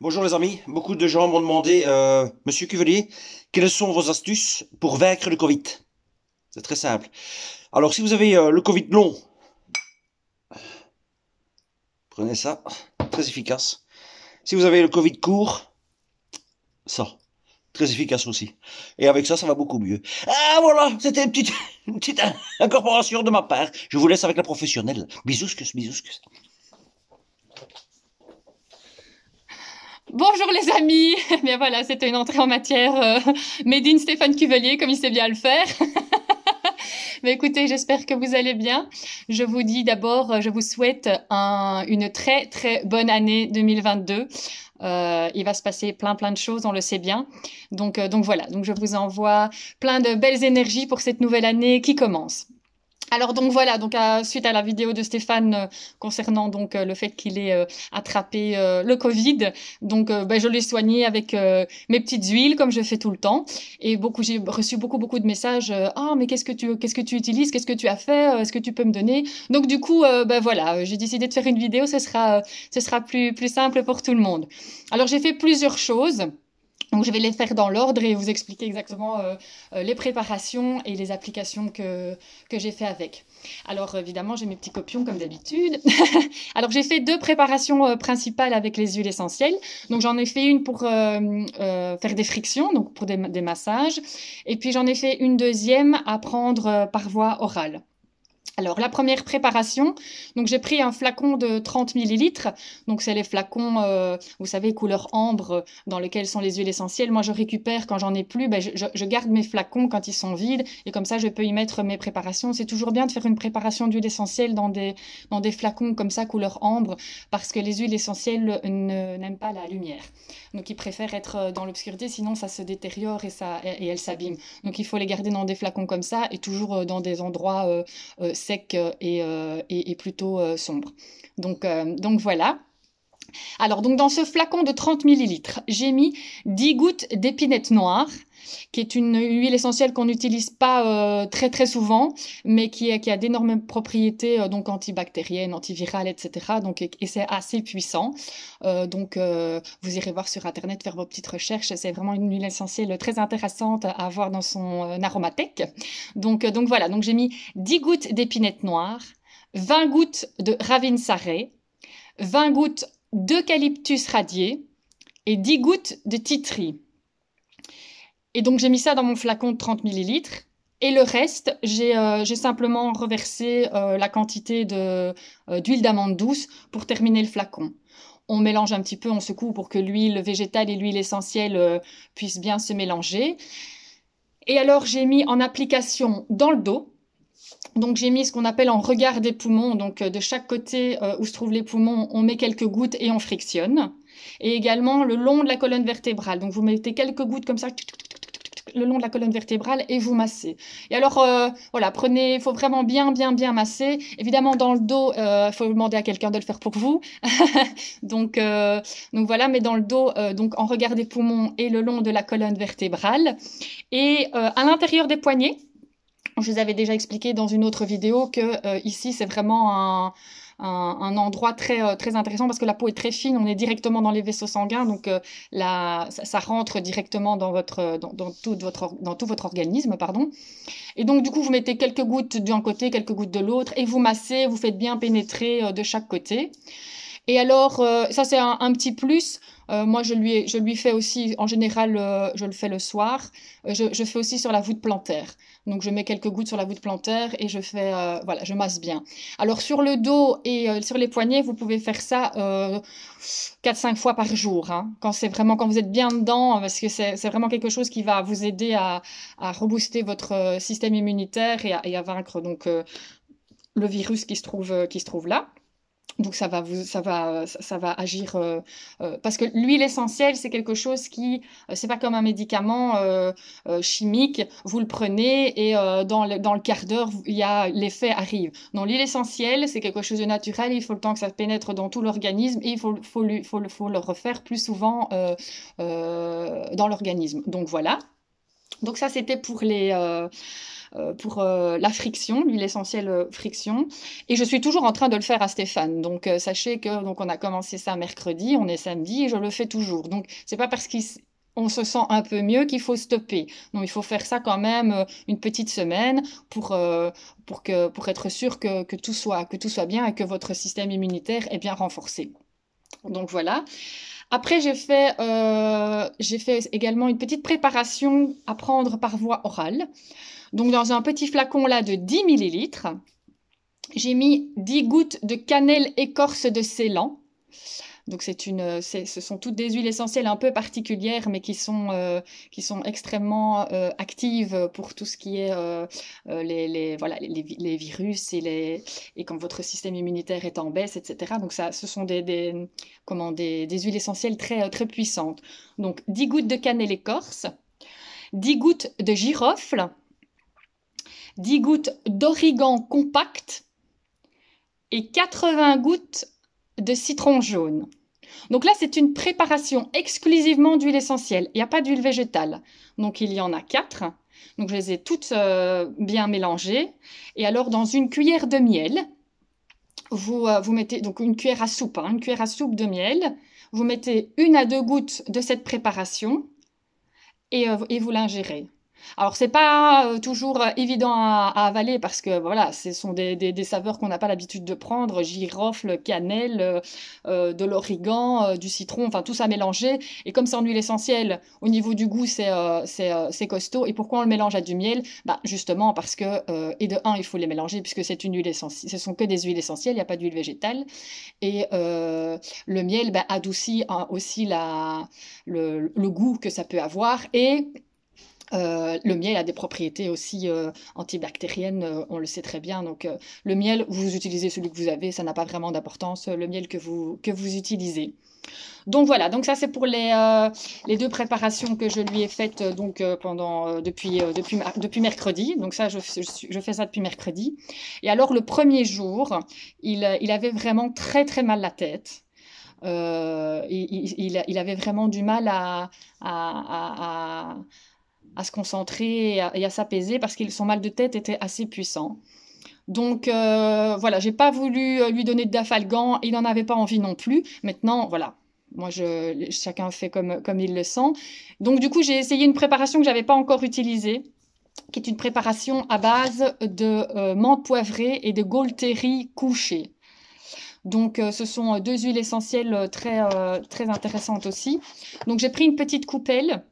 Bonjour les amis, beaucoup de gens m'ont demandé, Monsieur Cuvelier, quelles sont vos astuces pour vaincre le Covid? C'est très simple. Alors si vous avez le Covid long, prenez ça, très efficace. Si vous avez le Covid court, ça, très efficace aussi. Et avec ça, ça va beaucoup mieux. Ah voilà, c'était une petite incorporation de ma part. Je vous laisse avec la professionnelle. Bisous, bisous. Bonjour les amis. Bien voilà, c'était une entrée en matière made in Stéphane Cuvelier, comme il sait bien le faire. Mais écoutez, j'espère que vous allez bien. Je vous dis d'abord, je vous souhaite une très très bonne année 2022. Il va se passer plein de choses, on le sait bien. Donc voilà, donc je vous envoie plein de belles énergies pour cette nouvelle année qui commence. Alors donc voilà, donc suite à la vidéo de Stéphane concernant donc le fait qu'il ait attrapé le Covid, donc ben, je l'ai soigné avec mes petites huiles comme je fais tout le temps et j'ai reçu beaucoup de messages ah mais qu'est-ce que tu utilises, qu'est-ce que tu as fait, est-ce que tu peux me donner? Donc du coup ben voilà, j'ai décidé de faire une vidéo, ce sera plus simple pour tout le monde. Alors j'ai fait plusieurs choses. Donc je vais les faire dans l'ordre et vous expliquer exactement les préparations et les applications que j'ai fait avec. Alors évidemment j'ai mes petits copions comme d'habitude. Alors j'ai fait deux préparations principales avec les huiles essentielles. Donc j'en ai fait une pour faire des frictions, donc pour des massages. Et puis j'en ai fait une deuxième à prendre par voie orale. Alors, la première préparation, donc j'ai pris un flacon de 30 millilitres. Donc, c'est les flacons, vous savez, couleur ambre, dans lesquels sont les huiles essentielles. Moi, je récupère quand j'en ai plus, ben, je garde mes flacons quand ils sont vides et comme ça, je peux y mettre mes préparations. C'est toujours bien de faire une préparation d'huile essentielle dans des flacons comme ça, couleur ambre, parce que les huiles essentielles n'aiment pas la lumière. Donc, ils préfèrent être dans l'obscurité, sinon ça se détériore et elles s'abîment. Donc, il faut les garder dans des flacons comme ça et toujours dans des endroits sec et plutôt sombre. Donc voilà. Alors, donc dans ce flacon de 30 millilitres, j'ai mis 10 gouttes d'épinette noire, qui est une huile essentielle qu'on n'utilise pas très souvent, mais qui a d'énormes propriétés donc antibactériennes, antivirales, etc. Donc, et c'est assez puissant. Vous irez voir sur Internet, faire vos petites recherches. C'est vraiment une huile essentielle très intéressante à avoir dans son aromathèque. Donc voilà, donc j'ai mis 10 gouttes d'épinette noire, 20 gouttes de ravinsaré, 20 gouttes d'eucalyptus radié et 10 gouttes de titri. Et donc j'ai mis ça dans mon flacon de 30 millilitres. Et le reste, j'ai simplement reversé la quantité d'huile d'amande douce pour terminer le flacon. On mélange un petit peu, on secoue pour que l'huile végétale et l'huile essentielle puissent bien se mélanger. Et alors j'ai mis en application dans le dos. Donc j'ai mis ce qu'on appelle en regard des poumons. Donc de chaque côté où se trouvent les poumons, on met quelques gouttes et on frictionne. Et également le long de la colonne vertébrale. Donc vous mettez quelques gouttes comme ça le long de la colonne vertébrale et vous massez. Et alors voilà, il faut vraiment bien masser. Évidemment dans le dos, il faut demander à quelqu'un de le faire pour vous. donc, euh, donc voilà, mais dans le dos, donc en regard des poumons et le long de la colonne vertébrale. Et à l'intérieur des poignets. Je vous avais déjà expliqué dans une autre vidéo que ici c'est vraiment un endroit très intéressant parce que la peau est très fine, on est directement dans les vaisseaux sanguins, donc ça rentre directement dans tout votre organisme, pardon. Et donc du coup vous mettez quelques gouttes d'un côté, quelques gouttes de l'autre, et vous massez, vous faites bien pénétrer de chaque côté. Et alors, ça c'est un petit plus. Moi, je lui fais aussi, en général, je le fais le soir. Je fais aussi sur la voûte plantaire. Donc, je mets quelques gouttes sur la voûte plantaire et voilà, je masse bien. Alors, sur le dos et sur les poignets, vous pouvez faire ça 4-5 fois par jour. Hein, quand vous êtes bien dedans, parce que c'est vraiment quelque chose qui va vous aider à rebooster votre système immunitaire et à vaincre donc le virus qui se trouve là. Donc ça va agir parce que l'huile essentielle c'est quelque chose qui c'est pas comme un médicament chimique. Vous le prenez et dans le quart d'heure l'effet arrive. Non, l'huile essentielle c'est quelque chose de naturel. Il faut le temps que ça pénètre dans tout l'organisme et il faut le refaire plus souvent dans l'organisme. Donc voilà. Donc ça c'était la friction, l'huile essentielle friction. Et je suis toujours en train de le faire à Stéphane. Donc sachez que donc on a commencé ça mercredi, on est samedi et je le fais toujours. Donc c'est pas parce qu'on se sent un peu mieux qu'il faut stopper. Donc il faut faire ça quand même une petite semaine pour être sûr que tout soit bien et que votre système immunitaire est bien renforcé. Donc voilà. Après, j'ai fait également une petite préparation à prendre par voie orale. Donc, dans un petit flacon là de 10 millilitres, j'ai mis 10 gouttes de cannelle écorce de Ceylan. Donc, ce sont toutes des huiles essentielles un peu particulières, mais qui sont extrêmement actives pour tout ce qui est les virus et quand votre système immunitaire est en baisse, etc. Donc, ce sont des huiles essentielles très, très puissantes. Donc, 10 gouttes de cannelle écorce, 10 gouttes de girofle, 10 gouttes d'origan compact et 80 gouttes de citron jaune. Donc là, c'est une préparation exclusivement d'huile essentielle. Il n'y a pas d'huile végétale. Donc il y en a 4. Donc je les ai toutes bien mélangées. Et alors, dans une cuillère de miel, vous mettez donc une cuillère à soupe, une cuillère à soupe de miel. Vous mettez 1 à 2 gouttes de cette préparation et vous l'ingérez. Alors, c'est pas toujours évident à avaler parce que voilà, ce sont des saveurs qu'on n'a pas l'habitude de prendre, girofle, cannelle, de l'origan, du citron, enfin tout ça mélangé. Et comme c'est en huile essentielle, au niveau du goût, c'est costaud. Et pourquoi on le mélange à du miel? Bah, justement parce que, et de un, il faut les mélanger puisque c'est une huile essentielle, ce sont que des huiles essentielles, il n'y a pas d'huile végétale. Et le miel adoucit aussi le goût que ça peut avoir. Et le miel a des propriétés aussi antibactériennes, on le sait très bien. Donc le miel, vous utilisez celui que vous avez, ça n'a pas vraiment d'importance, le miel que vous utilisez. Donc voilà, donc ça c'est pour les 2 préparations que je lui ai faites depuis mercredi. Donc ça, je fais ça depuis mercredi. Et alors le premier jour, il avait vraiment très très mal la tête. Il avait vraiment du mal à se concentrer et à s'apaiser parce que son mal de tête était assez puissant. Donc voilà, j'ai pas voulu lui donner de Dafalgan, il n'en avait pas envie non plus. Maintenant, voilà, moi chacun fait comme il le sent. Donc du coup, j'ai essayé une préparation que j'avais pas encore utilisée, qui est une préparation à base de menthe poivrée et de Gaultérie couchée. Donc ce sont 2 huiles essentielles très très intéressantes aussi. Donc j'ai pris une petite coupelle.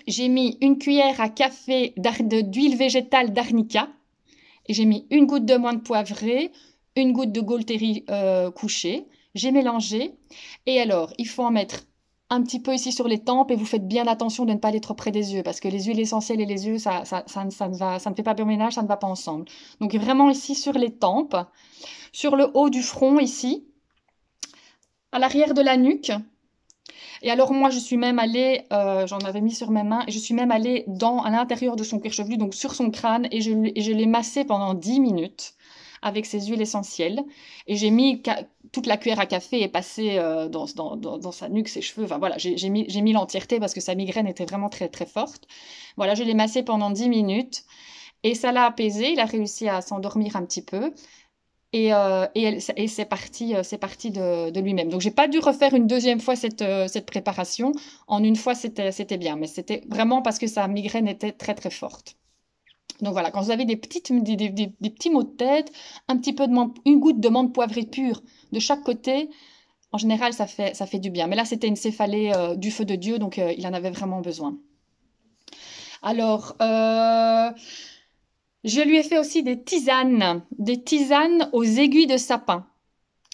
J'ai mis 1 cuillère à café d'huile végétale d'arnica et j'ai mis 1 goutte de menthe poivrée, 1 goutte de Gaultérie couchée. J'ai mélangé et alors il faut en mettre un petit peu ici sur les tempes et vous faites bien attention de ne pas aller trop près des yeux parce que les huiles essentielles et les yeux, ça ne fait pas bon ménage, ça ne va pas ensemble. Donc vraiment ici sur les tempes, sur le haut du front ici, à l'arrière de la nuque. Et alors moi, je suis même allée, j'en avais mis sur mes mains, et je suis même allée à l'intérieur de son cuir chevelu, donc sur son crâne, et je l'ai massé pendant 10 minutes avec ces huiles essentielles. Et j'ai mis toute la cuillère à café est passée dans sa nuque, ses cheveux. Enfin voilà, j'ai mis l'entièreté parce que sa migraine était vraiment très très forte. Voilà, je l'ai massé pendant 10 minutes et ça l'a apaisé. Il a réussi à s'endormir un petit peu. Et c'est parti de lui-même. Donc, j'ai pas dû refaire une deuxième fois cette préparation. En une fois, c'était bien. Mais c'était vraiment parce que sa migraine était très, très forte. Donc, voilà. Quand vous avez des petits maux de tête, une goutte de menthe poivrée pure de chaque côté, en général, ça fait du bien. Mais là, c'était une céphalée du feu de Dieu. Donc, il en avait vraiment besoin. Alors, je lui ai fait aussi des tisanes aux aiguilles de sapin.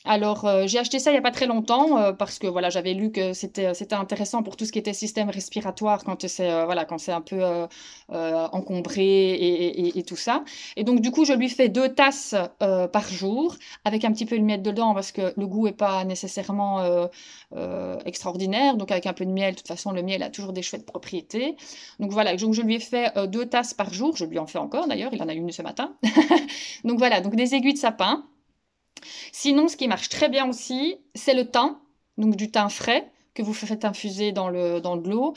Alors, j'ai acheté ça il n'y a pas très longtemps parce que voilà, j'avais lu que c'était intéressant pour tout ce qui était système respiratoire quand c'est un peu encombré et tout ça. Et donc, du coup, je lui fais 2 tasses par jour avec un petit peu de miel dedans parce que le goût n'est pas nécessairement extraordinaire. Donc, avec un peu de miel, de toute façon, le miel a toujours des chouettes propriétés. Donc, voilà, donc je lui ai fait 2 tasses par jour. Je lui en fais encore d'ailleurs, il en a une ce matin. Donc, voilà, donc des aiguilles de sapin. Sinon, ce qui marche très bien aussi, c'est le thym, donc du thym frais, que vous faites infuser dans de l'eau.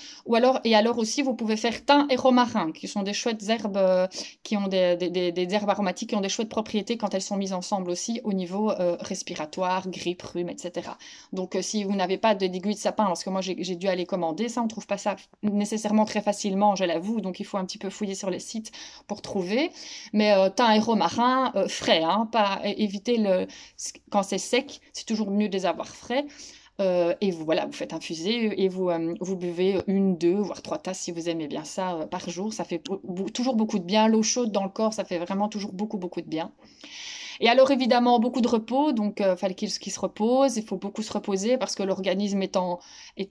Et alors aussi, vous pouvez faire thym et romarin, qui sont des chouettes herbes, qui ont des herbes aromatiques qui ont des chouettes propriétés quand elles sont mises ensemble aussi au niveau respiratoire, grippe, rhume, etc. Donc, si vous n'avez pas d'aiguille de sapin, parce que moi j'ai dû aller commander ça, on trouve pas ça nécessairement très facilement, je l'avoue, donc il faut un petit peu fouiller sur les sites pour trouver. Mais thym et romarin frais, hein, pas éviter quand c'est sec, c'est toujours mieux de les avoir frais. Et vous, voilà, vous faites infuser et vous buvez une, deux, voire trois tasses si vous aimez bien ça par jour. Ça fait toujours beaucoup de bien. L'eau chaude dans le corps, ça fait vraiment toujours beaucoup, beaucoup de bien. Et alors évidemment, beaucoup de repos, donc il fallait qu'il se repose, il faut beaucoup se reposer parce que l'organisme est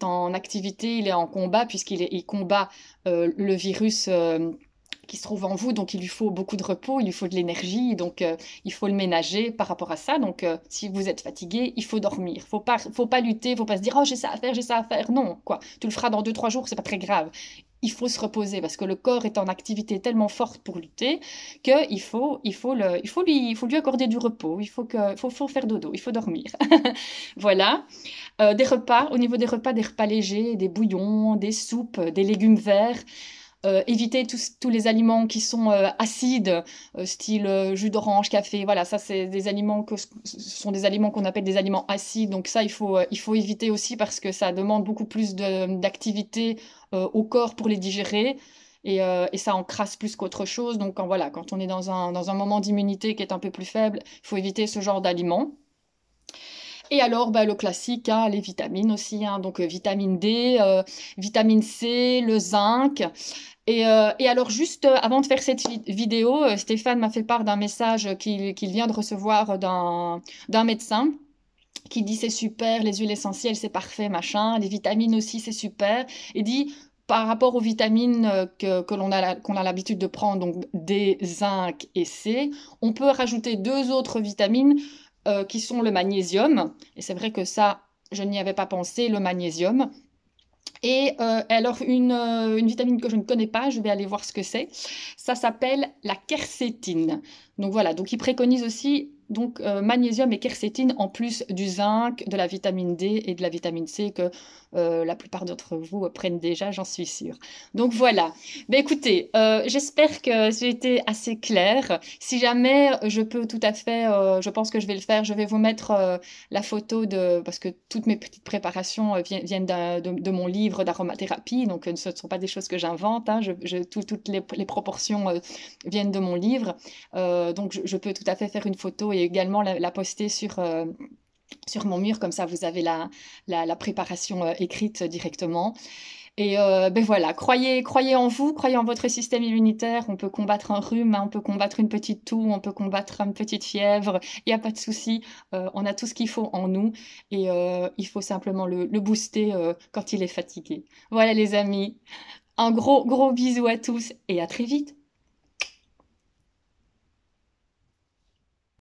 en activité, il est en combat il combat le virus qui se trouve en vous, donc il lui faut beaucoup de repos, il lui faut de l'énergie, donc il faut le ménager par rapport à ça. Donc si vous êtes fatigué, il faut dormir. Faut pas lutter, faut pas se dire oh j'ai ça à faire, j'ai ça à faire. Non, quoi. Tu le feras dans 2-3 jours, c'est pas très grave. Il faut se reposer parce que le corps est en activité tellement forte pour lutter qu'il faut lui accorder du repos. Faut faire dodo, il faut dormir. Voilà. Des repas, au niveau des repas légers, des bouillons, des soupes, des légumes verts. Éviter tous les aliments qui sont acides, style jus d'orange, café. Voilà, ça c'est des aliments ce sont des aliments qu'on appelle des aliments acides. Donc ça, il faut éviter aussi parce que ça demande beaucoup plus d'activité au corps pour les digérer. Et ça encrasse plus qu'autre chose. Donc quand on est dans un moment d'immunité qui est un peu plus faible, il faut éviter ce genre d'aliments. Et alors, le classique, hein, les vitamines aussi, hein, donc vitamine D, vitamine C, le zinc. Et alors, juste avant de faire cette vidéo, Stéphane m'a fait part d'un message qu'il vient de recevoir d'un médecin qui dit c'est super, les huiles essentielles c'est parfait, machin, les vitamines aussi c'est super. Et dit par rapport aux vitamines qu'on a l'habitude de prendre, donc D, zinc et C, on peut rajouter 2 autres vitamines qui sont le magnésium. Et c'est vrai que ça, je n'y avais pas pensé, le magnésium. Et alors, une vitamine que je ne connais pas, je vais aller voir ce que c'est. Ça s'appelle la quercétine. Donc voilà, donc il préconise aussi donc, magnésium et quercétine en plus du zinc, de la vitamine D et de la vitamine C que la plupart d'entre vous prennent déjà, j'en suis sûre. Donc voilà. Écoutez, j'espère que j'ai été assez claire. Si jamais je peux tout à fait, je pense que je vais le faire, je vais vous mettre la photo parce que toutes mes petites préparations viennent de mon livre d'aromathérapie, donc ce ne sont pas des choses que j'invente, hein, toutes les proportions viennent de mon livre, donc je peux tout à fait faire une photo et également la poster sur mon mur, comme ça vous avez la préparation écrite directement. Et voilà, croyez en vous, croyez en votre système immunitaire. On peut combattre un rhume, hein, on peut combattre une petite toux, on peut combattre une petite fièvre. Il n'y a pas de souci, on a tout ce qu'il faut en nous et il faut simplement le booster quand il est fatigué. Voilà les amis, un gros gros bisou à tous et à très vite.